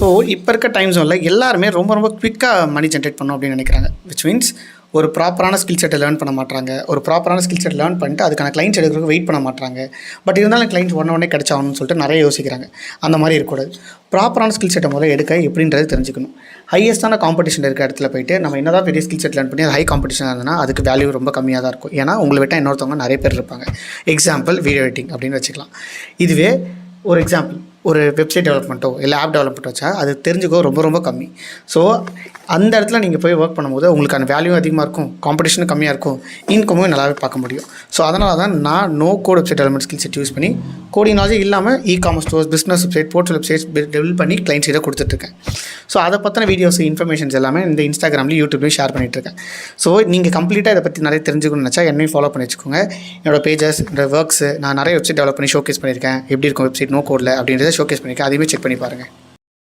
So இப்போ இருக்க time ஜோனில் எல்லாருமே ரொம்ப குவிக்காக மணி ஜென்ரேட் பண்ணணும் அப்படின்னு நினைக்கிறாங்க. விச் மீன்ஸ் ஒரு ப்ராப்பரான ஸ்கில் செட்டை லேர்ன் பண்ண மாட்டாங்க. ஒரு ப்ராப்பரான ஸ்கில் செட் லேர்ன் பண்ணிட்டு அதுக்கான கிளைண்ட்ஸ் எடுக்கிறதுக்கு வெயிட் பண்ண மாட்டாங்க. பட் இருந்தாலும் கிளைண்ட்ஸ் உடனே கிடைச்சாகணும்னு சொல்லிட்டு நிறைய யோசிக்கிறாங்க. அந்த மாதிரி இருக்கக்கூடாது. ப்ராப்பரான ஸ்கில் செட்டை முதல்ல எடுக்க எப்படின்றது தெரிஞ்சுக்கணும். ஹையஸ்ட்டான காம்படிஷன் இருக்க இடத்துல போய்ட்டு நம்ம என்ன தான் பெரிய ஸ்கில் செட் லேர்ன் பண்ணி அது ஹை காம்படிஷன் இருந்ததுன்னா அதுக்கு வேல்யூ ரொம்ப கம்மியாக தான் இருக்கும். ஏன்னா உங்களை விட்டால் இன்னொருத்தவங்க நிறைய பேர் இருப்பாங்க. எக்ஸாம்பிள் வீடியோ எடிட்டிங் அப்படின்னு வச்சுக்கலாம். இதுவே ஒரு எக்ஸாம்பிள் ஒரு வெப்சைட் டெவலப்மெண்ட்டோ இல்லை ஆப் டெவலப்மெண்ட்டோ வச்சா அது தெரிஞ்சுக்கோ ரொம்ப கம்மி. ஸோ அந்த இடத்துல நீங்கள் போய் ஒர்க் பண்ணும்போது உங்களுக்கான வேல்யூ அதிகமாக இருக்கும், காம்படிஷனும் கம்மியாக இருக்கும், இன்கமும் நல்லாவே பார்க்க முடியும். ஸோ அதனால தான் நான் no code website development skill set use பண்ணி கோடிங் நாலேஜ் இல்லாமல் e-commerce stores, business website, portal websites develop பண்ணி கிளைண்ட்ஸ் கிட்ட கொடுத்துட்ருக்கேன். ஸோ அதை பற்றின வீடியோஸ், இன்ஃபர்மேஷன்ஸ் எல்லாமே இந்த இன்ஸ்டாகிராம்லேயும் யூடியூப்லேயும் ஷேர் பண்ணிகிட்ருக்கேன். ஸோ நீங்கள் கம்ப்ளீட்டாக இதை பற்றி நிறைய தெரிஞ்சுக்கணும்னு நினச்சா என்னையும் ஃபாலோ பண்ணி வச்சுக்கோங்க. என்னோட பேஜஸ், என்னோட ஒர்க்ஸ், நான் நிறைய வெப்சைட் டெவலப் பண்ணி ஷோகேஸ் பண்ணியிருக்கேன். எப்படி இருக்கும் வெப்சைட் நோ கோடில் அப்படின்றத ஷோகேஸ் பண்ணியிருக்கேன். அதையுமே செக் பண்ணி பாருங்கள்.